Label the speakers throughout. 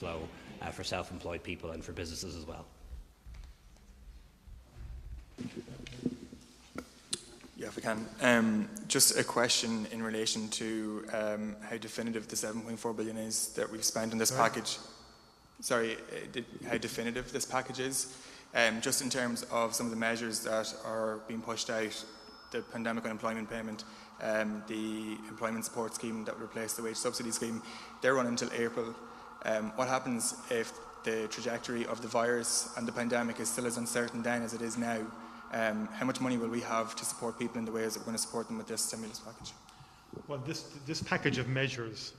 Speaker 1: flow for self-employed people and for businesses as well.
Speaker 2: Yeah, if I can. Just a question in relation to how definitive the 7.4 billion is that we've spent on this package. Sorry, how definitive this package is. Just in terms of some of the measures that are being pushed out, the pandemic unemployment payment, the employment support scheme that will replace the wage subsidy scheme, they're running until April. What happens if the trajectory of the virus and the pandemic is still as uncertain then as it is now? How much money will we have to support people in the ways that we're going to support them with this stimulus package?
Speaker 3: Well, this package of measures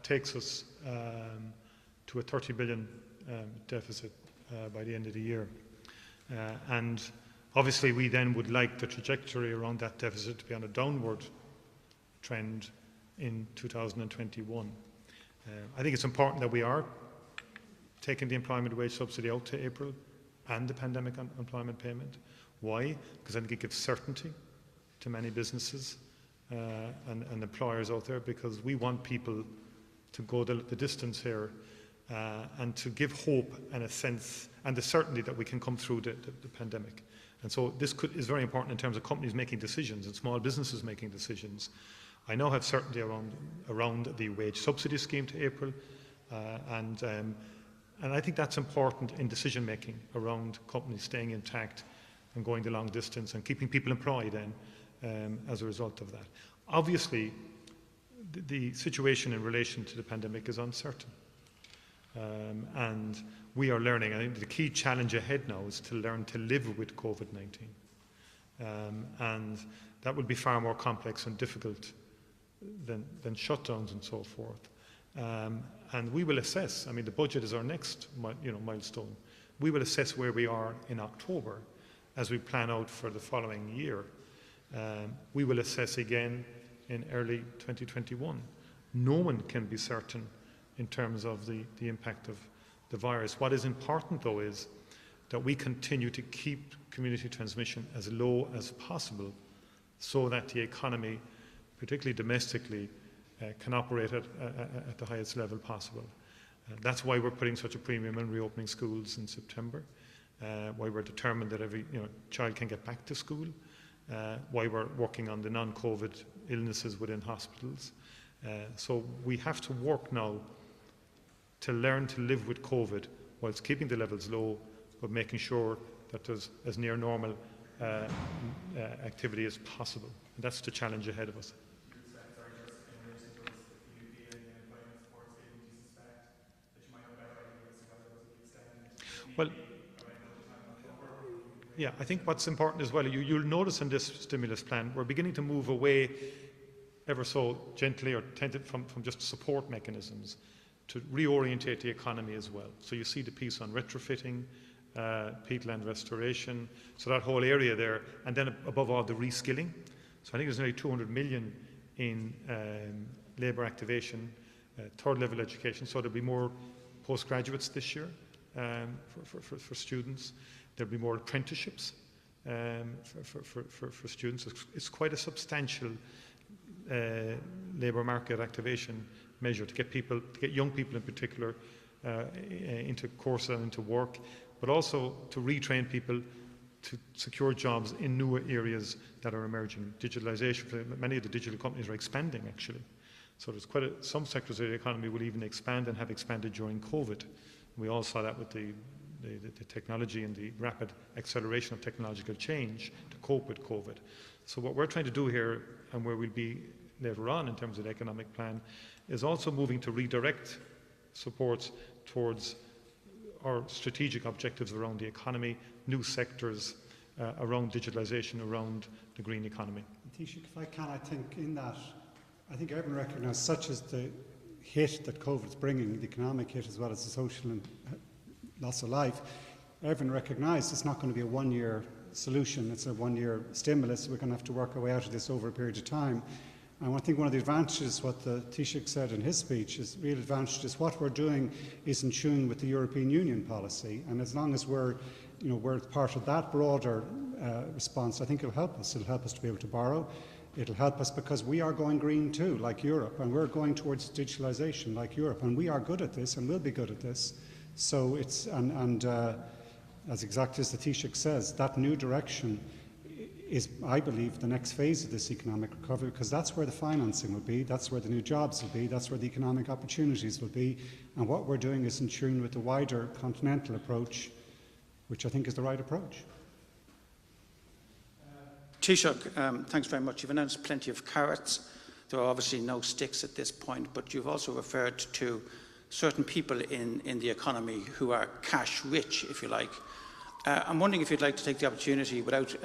Speaker 3: takes us to a 30 billion deficit by the end of the year. And obviously we then would like the trajectory around that deficit to be on a downward trend in 2021. I think it's important that we are taking the employment wage subsidy out to April and the pandemic unemployment payment. Why? Because I think it gives certainty to many businesses and employers out there, because we want people to go the distance here and to give hope and a sense and the certainty that we can come through the pandemic. And so this is very important in terms of companies making decisions and small businesses making decisions. I now have certainty around the wage subsidy scheme to April, and I think that's important in decision making around companies staying intact and going the long distance and keeping people employed then as a result of that. Obviously, the situation in relation to the pandemic is uncertain. And we are learning. I think the key challenge ahead now is to learn to live with COVID-19. And that will be far more complex and difficult than shutdowns and so forth. And we will assess, I mean, the budget is our next milestone. We will assess where we are in October as we plan out for the following year. We will assess again in early 2021. No one can be certain in terms of the impact of the virus. What is important, though, is that we continue to keep community transmission as low as possible so that the economy, particularly domestically, can operate at the highest level possible. That's why we're putting such a premium on reopening schools in September, why we're determined that every child can get back to school, why we're working on the non-COVID illnesses within hospitals. So we have to work now to learn to live with COVID whilst keeping the levels low, but making sure that there's as near normal activity as possible. And that's the challenge ahead of us. Well, yeah, I think what's important as well, you'll notice in this stimulus plan, we're beginning to move away ever so gently or tentative from just support mechanisms to reorientate the economy as well. So you see the piece on retrofitting, peatland restoration, so that whole area there, and then above all the reskilling. So I think there's nearly 200 million in labour activation, third level education, so there'll be more postgraduates this year for students. There'll be more apprenticeships for students. It's quite a substantial labour market activation measure to get young people in particular into courses and into work, but also to retrain people to secure jobs in newer areas that are emerging. Digitalisation, many of the digital companies are expanding actually. So there's some sectors of the economy will even expand and have expanded during COVID. We all saw that with the technology and the rapid acceleration of technological change to cope with COVID. So what we're trying to do here, and where we'll be later on in terms of the economic plan, is also moving to redirect supports towards our strategic objectives around the economy, new sectors, around digitalisation, around the green economy.
Speaker 4: Taoiseach, if I can, I think in that, I think everyone recognises, such as the hit that COVID is bringing, the economic hit as well as the social and loss of life, everyone recognises it's not going to be a one-year solution, it's a one-year stimulus. We're going to have to work our way out of this over a period of time. And I think one of the advantages, what the Taoiseach said in his speech, is real advantage is what we're doing is in tune with the European Union policy. And as long as we're part of that broader response, I think it'll help us. It'll help us to be able to borrow. It'll help us because we are going green too, like Europe, and we're going towards digitalisation like Europe, and we are good at this and will be good at this. So it's, as exactly as the Taoiseach says, that new direction is, I believe, the next phase of this economic recovery, because that's where the financing will be, that's where the new jobs will be, that's where the economic opportunities will be, and what we're doing is in tune with the wider continental approach, which I think is the right approach.
Speaker 5: Taoiseach, thanks very much. You've announced plenty of carrots. There are obviously no sticks at this point, but you've also referred to certain people in the economy who are cash rich, if you like. I'm wondering if you'd like to take the opportunity, without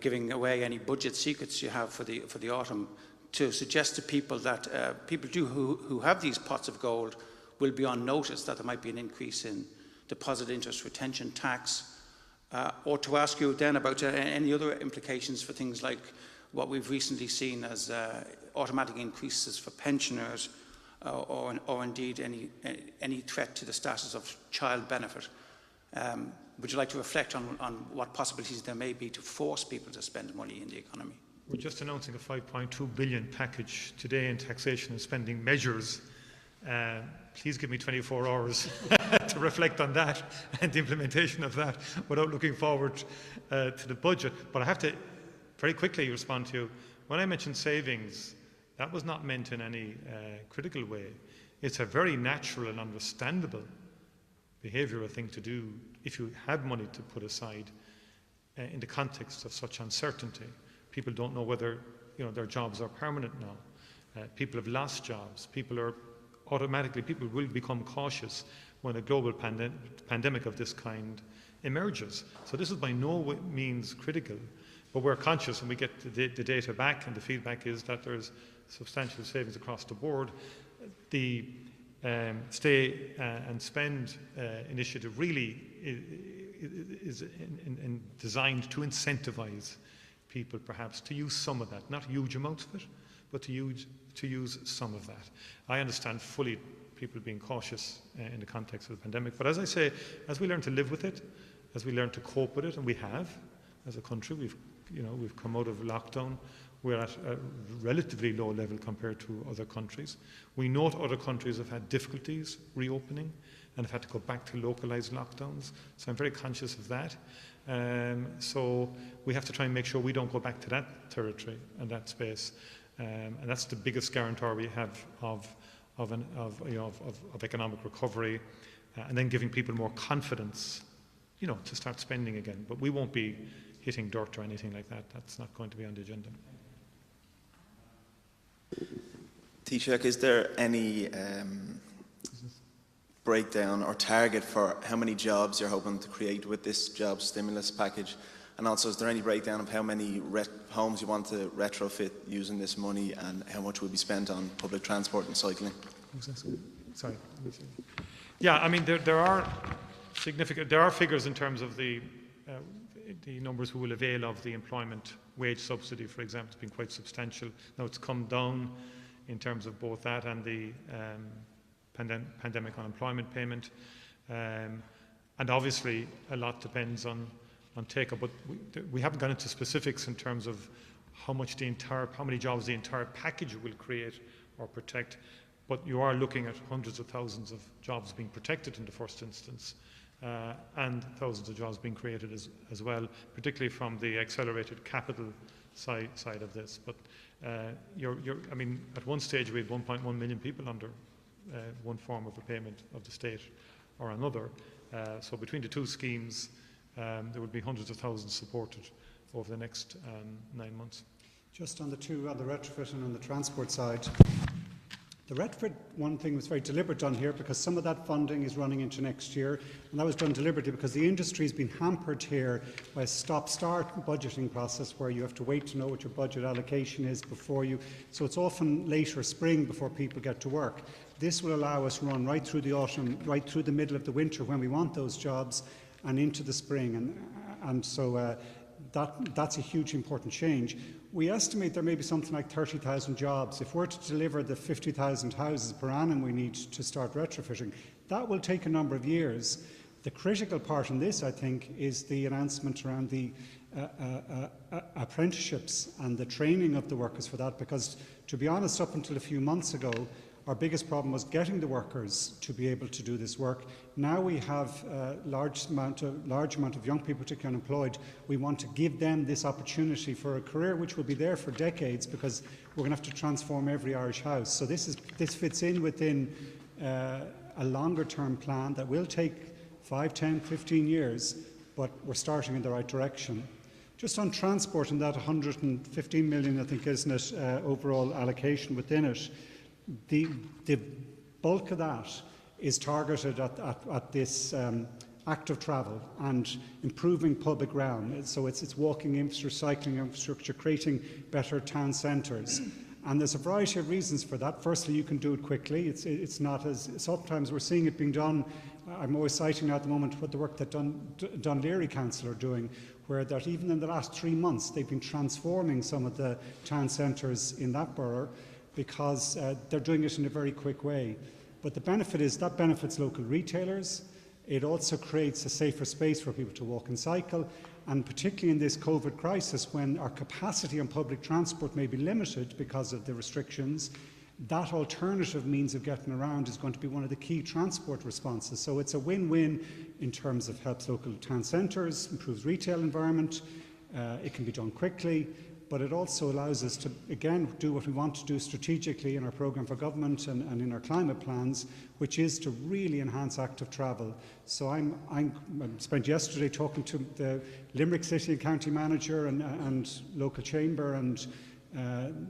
Speaker 5: giving away any budget secrets you have for the autumn, to suggest to people that people who have these pots of gold will be on notice that there might be an increase in deposit interest retention tax, or to ask you then about any other implications for things like what we've recently seen as automatic increases for pensioners, or indeed any threat to the status of child benefit. Would you like to reflect on what possibilities there may be to force people to spend money in the economy?
Speaker 3: We're just announcing a 5.2 billion package today in taxation and spending measures. Please give me 24 hours to reflect on that and the implementation of that without looking forward to the budget. But I have to very quickly respond to you. When I mentioned savings, that was not meant in any critical way. It's a very natural and understandable behavioural thing to do if you have money to put aside in the context of such uncertainty. People don't know whether their jobs are permanent now. People have lost jobs. People will become cautious when a global pandemic of this kind emerges. So this is by no means critical, but we're conscious, and we get the data back, and the feedback is that there's substantial savings across the board. The Stay and Spend initiative really is designed to incentivise people perhaps to use some of that, not huge amounts of it, but to use some of that. I understand fully people being cautious in the context of the pandemic, but as I say, as we learn to live with it, as we learn to cope with it, and we have as a country, we've come out of lockdown. We're at a relatively low level compared to other countries. We know other countries have had difficulties reopening and have had to go back to localised lockdowns. So I'm very conscious of that. So we have to try and make sure we don't go back to that territory and that space. And that's the biggest guarantor we have of economic recovery, and then giving people more confidence, to start spending again. But we won't be hitting dirt or anything like that. That's not going to be on the agenda.
Speaker 6: Taoiseach, is there any breakdown or target for how many jobs you're hoping to create with this job stimulus package? And also, is there any breakdown of how many homes you want to retrofit using this money, and how much will be spent on public transport and cycling?
Speaker 3: Sorry. Yeah, I mean, there are figures in terms of the numbers who will avail of the employment wage subsidy, for example. It's been quite substantial. Now it's come down in terms of both that and the pandemic unemployment payment. And obviously, a lot depends on take-up, but we haven't gone into specifics in terms of how many jobs the entire package will create or protect. But you are looking at hundreds of thousands of jobs being protected in the first instance, and thousands of jobs being created as well, particularly from the accelerated capital side of this. But I mean, at one stage we had 1.1 million people under one form of a payment of the state or another. So between the two schemes, there will be hundreds of thousands supported over the next 9 months.
Speaker 4: Just on the retrofit and on the transport side, the retrofit, one thing was very deliberate done here, because some of that funding is running into next year, and that was done deliberately because the industry has been hampered here by a stop-start budgeting process where you have to wait to know what your budget allocation is before you, so it's often later spring before people get to work. This will allow us to run right through the autumn, right through the middle of the winter when we want those jobs, and into the spring, and so that's a huge important change. We estimate there may be something like 30,000 jobs. If we're to deliver the 50,000 houses per annum we need to start retrofitting, that will take a number of years. The critical part in this, I think, is the announcement around the apprenticeships and the training of the workers for that, because to be honest, up until a few months ago, our biggest problem was getting the workers to be able to do this work. Now we have a large amount of young people, particularly unemployed. We want to give them this opportunity for a career which will be there for decades, because we're going to have to transform every Irish house. So this fits in within a longer term plan that will take 5, 10, 15 years, but we're starting in the right direction. Just on transport and that 115 million, I think, isn't it, overall allocation within it, the bulk of that is targeted at this active travel and improving public realm. So it's walking infrastructure, cycling infrastructure, creating better town centres. And there's a variety of reasons for that. Firstly, you can do it quickly. It's not as, sometimes we're seeing it being done. I'm always citing now at the moment what the work that Dun Laoghaire Council are doing, where that even in the last 3 months they've been transforming some of the town centres in that borough, because they're doing it in a very quick way. But the benefit is that benefits local retailers. It also creates a safer space for people to walk and cycle. And particularly in this COVID crisis, when our capacity on public transport may be limited because of the restrictions, that alternative means of getting around is going to be one of the key transport responses. So it's a win-win in terms of helps local town centres, improves retail environment, it can be done quickly, but it also allows us to, again, do what we want to do strategically in our programme for government and in our climate plans, which is to really enhance active travel. So I spent yesterday talking to the Limerick City and County Manager and local chamber and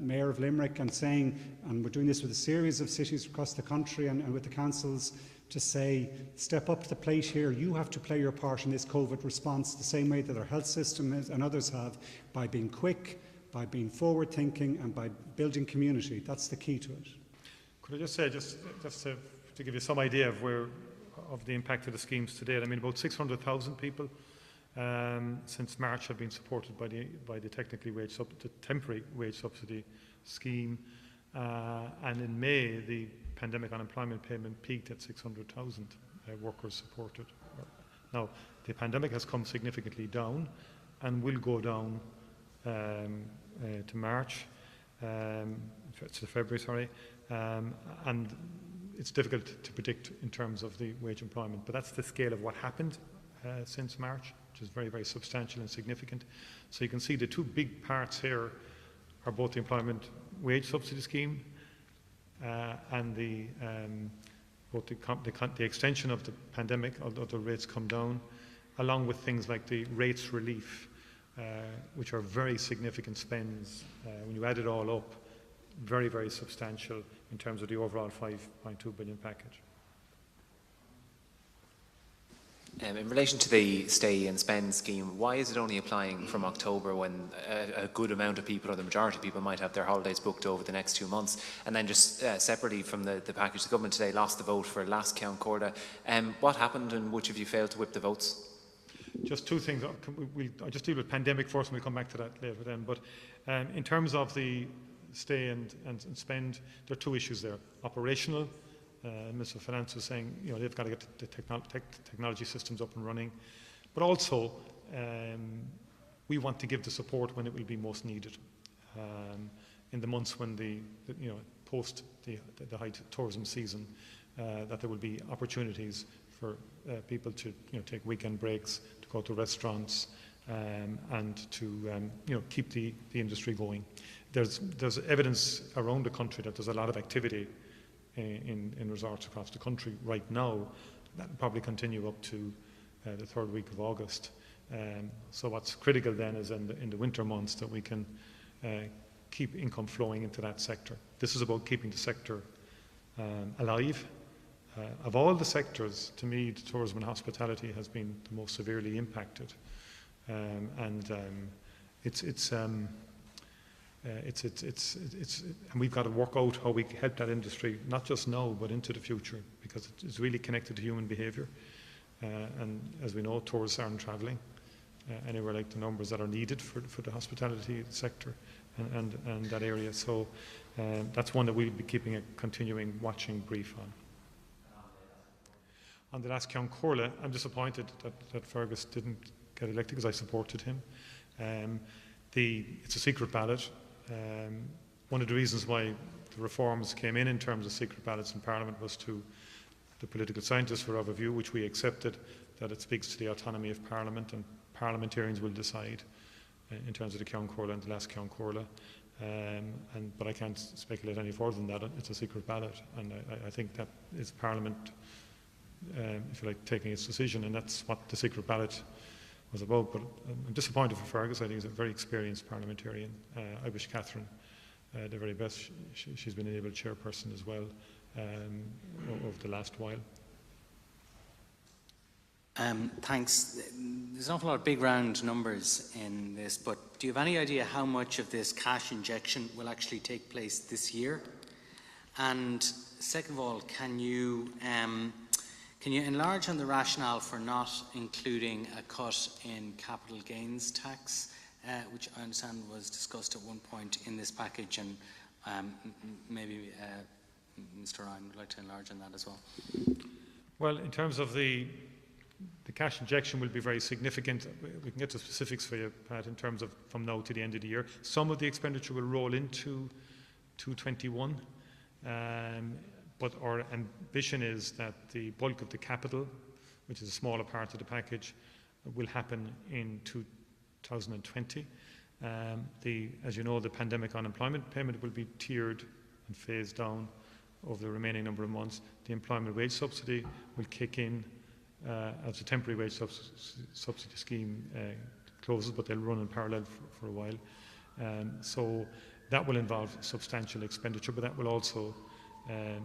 Speaker 4: Mayor of Limerick, and saying, and we're doing this with a series of cities across the country and with the councils, to say, step up to the plate here. You have to play your part in this COVID response the same way that our health system is, and others have, by being quick, by being forward-thinking, and by building community. That's the key to it.
Speaker 3: Could I just say, just to give you some idea of the impact of the schemes to date, I mean, about 600,000 people since March have been supported by the temporary wage subsidy scheme, and in May the pandemic unemployment payment peaked at 600,000 workers supported. Now, the pandemic has come significantly down and will go down to March, to February, sorry, and it's difficult to predict in terms of the wage employment, but that's the scale of what happened since March, which is very, very substantial and significant. So you can see the two big parts here are both the employment wage subsidy scheme and both the extension of the pandemic, although the rates come down, along with things like the rates relief, which are very significant spends. When you add it all up, very, very substantial in terms of the overall 5.2 billion package.
Speaker 7: In relation to the stay and spend scheme, why is it only applying from October when a good amount of people, or the majority of people, might have their holidays booked over the next 2 months? And then just separately from the package, the government today lost the vote for last Count Corda. What happened, and which of you failed to whip the votes?
Speaker 3: Just two things. I'll just deal with pandemic first, and we'll come back to that later then. But in terms of the stay and spend, there are two issues there. Operational. Mr. Finance was saying, you know, they've got to get the technology systems up and running, but also we want to give the support when it will be most needed, in the months when post the high tourism season, that there will be opportunities for people to take weekend breaks, to go to restaurants, and to keep the industry going. There's evidence around the country that there's a lot of activity in resorts across the country right now. That will probably continue up to the third week of August. So what's critical then is in the winter months that we can keep income flowing into that sector. This is about keeping the sector alive. Of all the sectors, to me, the tourism and hospitality has been the most severely impacted, and we've got to work out how we help that industry, not just now, but into the future, because it's really connected to human behaviour. And as we know, tourists aren't travelling anywhere like the numbers that are needed for the hospitality sector and that area. So that's one that we'll be keeping a continuing watching brief on. On the last Count Corla, I'm disappointed that Fergus didn't get elected, because I supported him. It's a secret ballot. One of the reasons why the reforms came in terms of secret ballots in Parliament was to the political scientists were of a view, which we accepted, that it speaks to the autonomy of Parliament, and parliamentarians will decide in terms of the Ceann Comhairle and the last Ceann Comhairle. But I can't speculate any further than that. It's a secret ballot, and I think that is Parliament, if you like, taking its decision, and that's what the secret ballot was about. But I'm disappointed for Fergus. I think he's a very experienced parliamentarian. I wish Catherine the very best. She's been an able chairperson as well over the last while.
Speaker 8: Thanks. There's an awful lot of big round numbers in this, but do you have any idea how much of this cash injection will actually take place this year? And second of all, can you enlarge on the rationale for not including a cut in capital gains tax, which I understand was discussed at one point in this package, and maybe Mr. Ryan would like to enlarge on that as well.
Speaker 3: Well, in terms of the cash injection will be very significant. We can get to specifics for you, Pat, in terms of from now to the end of the year. Some of the expenditure will roll into 2021, but our ambition is that the bulk of the capital, which is a smaller part of the package, will happen in 2020. As you know, the pandemic unemployment payment will be tiered and phased down over the remaining number of months. The employment wage subsidy will kick in as a temporary wage subsidy scheme closes, but they'll run in parallel for a while. So that will involve substantial expenditure, but that will also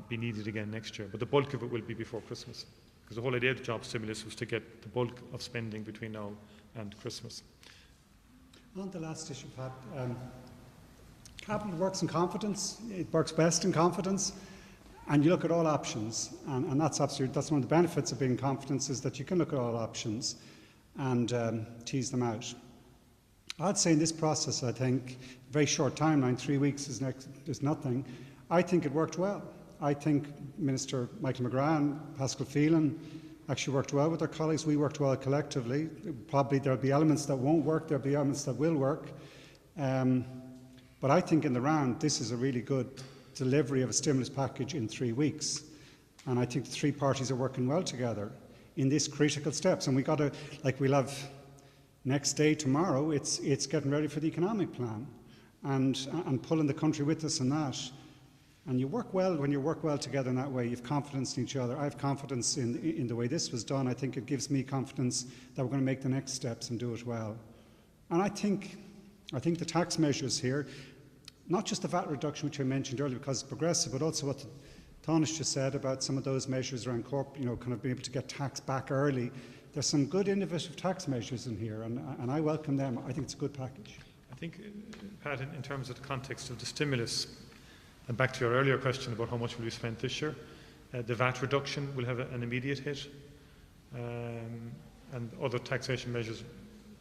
Speaker 3: be needed again next year. But the bulk of it will be before Christmas, because the whole idea of the job stimulus was to get the bulk of spending between now and Christmas.
Speaker 4: On the last issue, Pat, capital works in confidence. It works best in confidence. And you look at all options, and that's one of the benefits of being in confidence, is that you can look at all options and tease them out. I'd say in this process, I think, very short timeline, 3 weeks is nothing. I think it worked well. I think Minister Michael McGrath and Pascal Phelan actually worked well with their colleagues. We worked well collectively. Probably there'll be elements that won't work, there'll be elements that will work. But I think in the round, this is a really good delivery of a stimulus package in 3 weeks. And I think the three parties are working well together in this critical steps. And we'll have next day, tomorrow, it's getting ready for the economic plan and pulling the country with us in that. And you work well when you work well together in that way. You have confidence in each other. I have confidence in the way this was done. I think it gives me confidence that we're going to make the next steps and do it well. And I think the tax measures here, not just the VAT reduction, which I mentioned earlier because it's progressive, but also what Tánaiste just said about some of those measures around kind of being able to get tax back early. There's some good innovative tax measures in here, and I welcome them. I think it's a good package.
Speaker 3: I think, Pat, in terms of the context of the stimulus, and back to your earlier question about how much will be spent this year, the VAT reduction will have an immediate hit, and other taxation measures,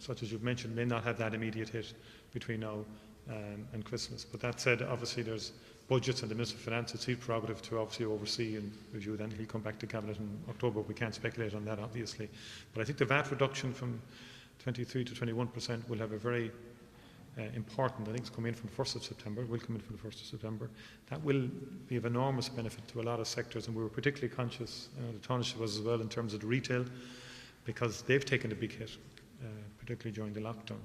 Speaker 3: such as you've mentioned, may not have that immediate hit between now and Christmas. But that said, obviously there's budgets and the Minister of Finance, it's his prerogative to obviously oversee and review. Then he'll come back to Cabinet in October. We can't speculate on that, obviously. But I think the VAT reduction from 23 to 21% will have a very important, I think it's coming in from the 1st of September, will come in from the 1st of September. That will be of enormous benefit to a lot of sectors, and we were particularly conscious, the Tánaiste was as well, in terms of the retail, because they've taken a big hit, particularly during the lockdown,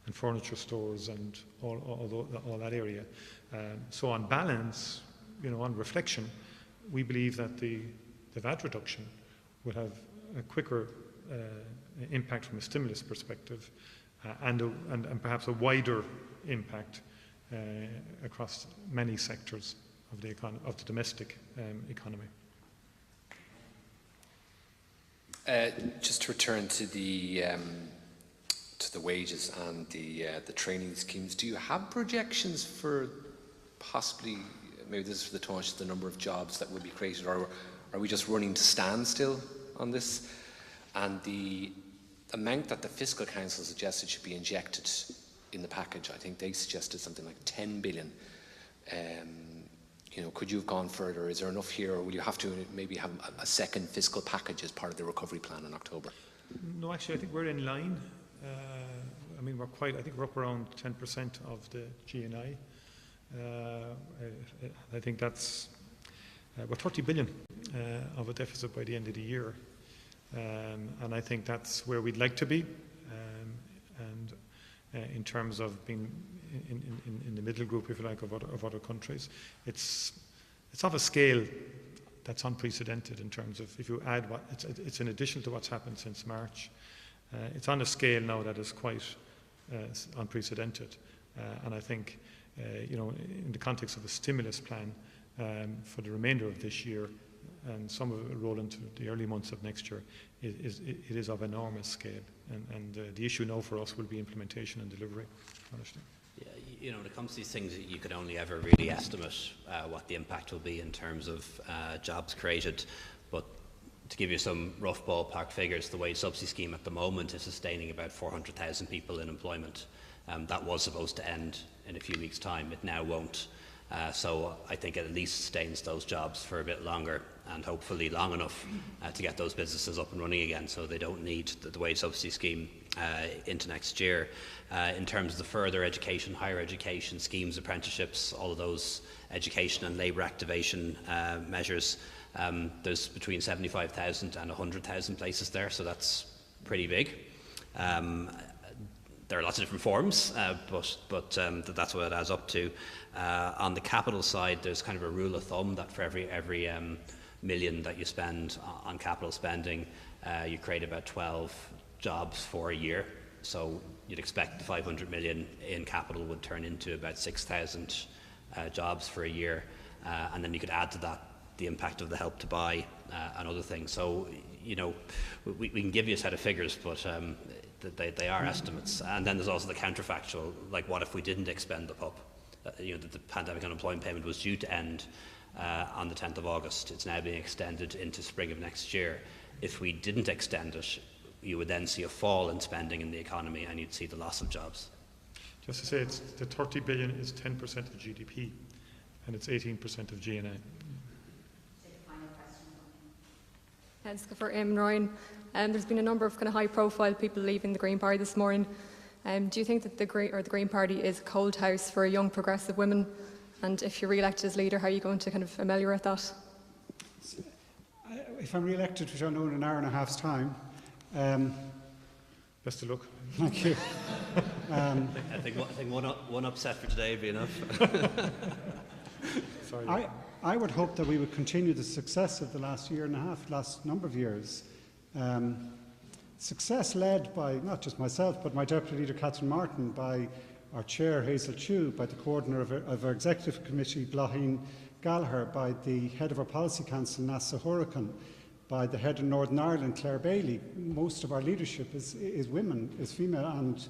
Speaker 3: and furniture stores and all that area. So on balance, on reflection, we believe that the VAT reduction will have a quicker impact from a stimulus perspective, and perhaps a wider impact across many sectors of the domestic economy.
Speaker 9: Just to return to the wages and the training schemes, do you have projections for possibly, maybe this is for the Tánaiste, the number of jobs that will be created, or are we just running to standstill on this? And the amount that the Fiscal Council suggested should be injected in the package, I think they suggested something like 10 billion. Could you have gone further? Is there enough here, or will you have to maybe have a second fiscal package as part of the recovery plan in October?
Speaker 3: No, actually, I think we're in line. I mean, I think we're up around 10% of the GNI. I think that's, we're 30 billion of a deficit by the end of the year. And I think that's where we'd like to be. In terms of being in the middle group, if you like, of other countries, it's of a scale that's unprecedented in terms of, if you add it's in addition to what's happened since March. It's on a scale now that is quite unprecedented. And I think, in the context of a stimulus plan for the remainder of this year, and some of it will roll into the early months of next year, it is of enormous scale. And the issue now for us will be implementation and delivery, honestly.
Speaker 1: Yeah, when it comes to these things, you can only ever really estimate what the impact will be in terms of jobs created. But to give you some rough ballpark figures, the wage subsidy scheme at the moment is sustaining about 400,000 people in employment. That was supposed to end in a few weeks' time. It now won't. So I think it at least sustains those jobs for a bit longer, and hopefully long enough to get those businesses up and running again, so they don't need the wage subsidy scheme into next year. In terms of the further education, higher education schemes, apprenticeships, all of those education and labour activation measures, there's between 75,000 and 100,000 places there, so that's pretty big. There are lots of different forms, but that's what it adds up to. On the capital side, there's kind of a rule of thumb that for every million that you spend on capital spending, you create about 12 jobs for a year. So you'd expect the 500 million in capital would turn into about 6,000 jobs for a year. And then you could add to that the impact of the Help to Buy and other things. So, we can give you a set of figures, but they are estimates. And then there's also the counterfactual, like what if we didn't expend the PUP? The pandemic unemployment payment was due to end on the 10th of August. It's now being extended into spring of next year. If we didn't extend it, you would then see a fall in spending in the economy, and you'd see the loss of jobs.
Speaker 3: Just to say, the 30 billion is 10% of GDP, and it's 18% of GNI.
Speaker 10: Let's go for Ryan. There's been a number of kind of high-profile people leaving the Green Party this morning. Do you think that the Green Party is a cold house for young progressive women? And if you're re-elected as leader, how are you going to kind of ameliorate that?
Speaker 4: If I'm re-elected, which I know in an hour and a half's time.
Speaker 3: Best of luck.
Speaker 4: Thank you.
Speaker 1: I think one upset for today would be enough.
Speaker 3: Sorry.
Speaker 4: I would hope that we would continue the success of the last year and a half, last number of years. Success led by not just myself, but my Deputy Leader Catherine Martin, by our Chair Hazel Chu, by the Coordinator of our Executive Committee Blaheen Gallagher, by the Head of our Policy Council Nasa Huracan, by the Head of Northern Ireland Claire Bailey. Most of our leadership is women, is female, and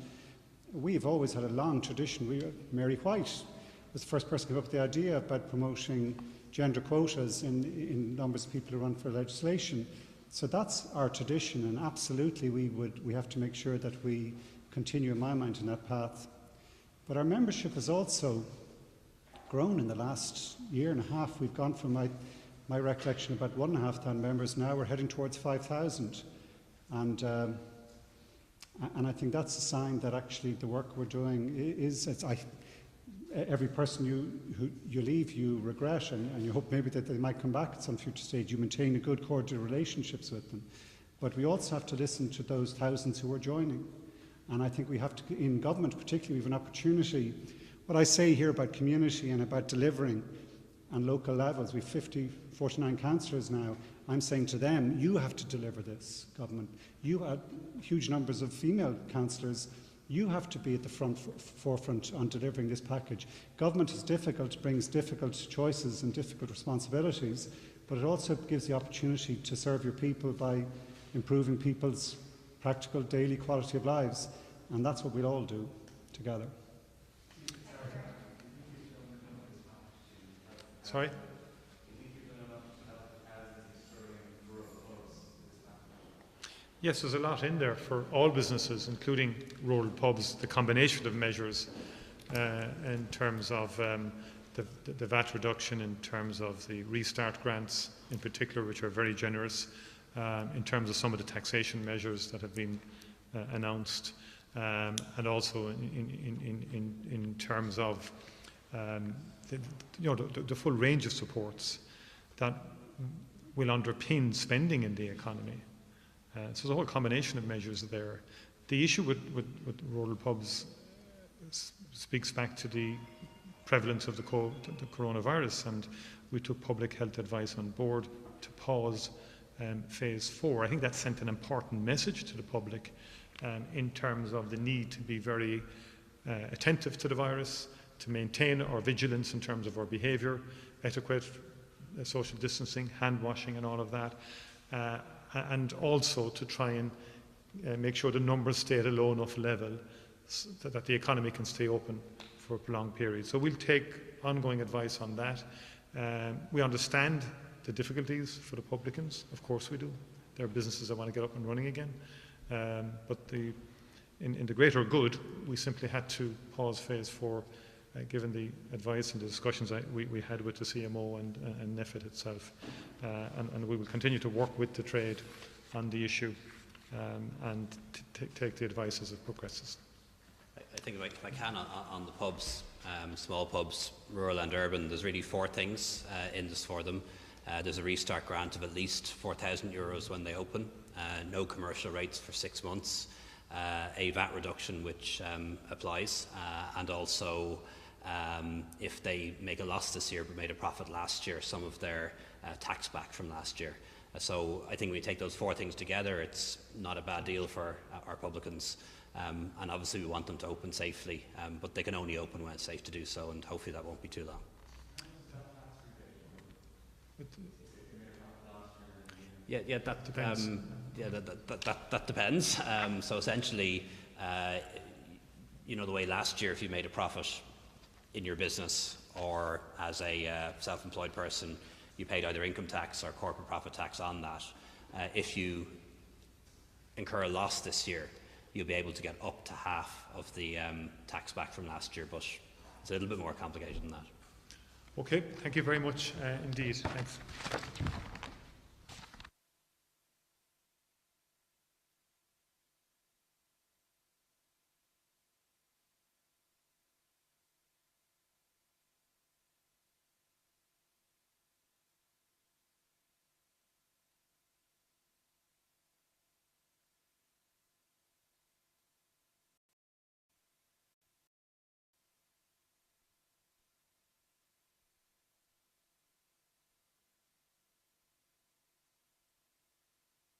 Speaker 4: we've always had a long tradition. Mary White was the first person to come up with the idea about promoting gender quotas in numbers of people who run for legislation. So that's our tradition, and absolutely we have to make sure that we continue, in my mind, in that path. But our membership has also grown in the last year and a half. We've gone from my recollection about 1,500 members. Now we're heading towards 5,000, and I think that's a sign that actually the work we're doing is. Every person you leave, you regret, and you hope maybe that they might come back at some future stage. You maintain a good cordial relationships with them. But we also have to listen to those thousands who are joining. And I think we have to, in government particularly, we have an opportunity. What I say here about community and about delivering on local levels, we have 49 councillors now. I'm saying to them, you have to deliver this, government. You have huge numbers of female councillors. You have to be at the forefront on delivering this package. Government is difficult, brings difficult choices and difficult responsibilities, but it also gives the opportunity to serve your people by improving people's practical daily quality of lives. And that's what we'll all do together.
Speaker 3: Sorry? Yes, there's a lot in there for all businesses, including rural pubs, the combination of measures in terms of the VAT reduction, in terms of the restart grants in particular, which are very generous, in terms of some of the taxation measures that have been announced. and also in terms of the full range of supports that will underpin spending in the economy. So there's a whole combination of measures there. The issue with rural pubs speaks back to the prevalence of the coronavirus, and we took public health advice on board to pause phase 4. I think that sent an important message to the public in terms of the need to be very attentive to the virus, to maintain our vigilance in terms of our behaviour, etiquette, social distancing, hand washing and all of that, and also to try and make sure the numbers stay at a low enough level so that the economy can stay open for a prolonged period. So we'll take ongoing advice on that. We understand the difficulties for the publicans, of course we do. There are businesses that want to get up and running again. But in the greater good, we simply had to pause phase 4 given the advice and the discussions we had with the CMO and NEFIT itself. And we will continue to work with the trade on the issue and take the advice as it progresses.
Speaker 1: I think if I can, on the pubs, small pubs, rural and urban, there's really 4 things in this for them. There's a restart grant of at least €4,000 when they open, no commercial rates for 6 months, a VAT reduction which applies, and also if they make a loss this year but made a profit last year, some of their tax back from last year. So I think we take those 4 things together, it's not a bad deal for our publicans. And obviously we want them to open safely, but they can only open when it's safe to do so, and hopefully that won't be too long. Yeah, that depends. That depends. So essentially, the way last year, if you made a profit in your business or as a self-employed person, you paid either income tax or corporate profit tax on that. If you incur a loss this year, you'll be able to get up to half of the tax back from last year, but it's a little bit more complicated than that.
Speaker 3: Okay, thank you very much indeed. Thanks.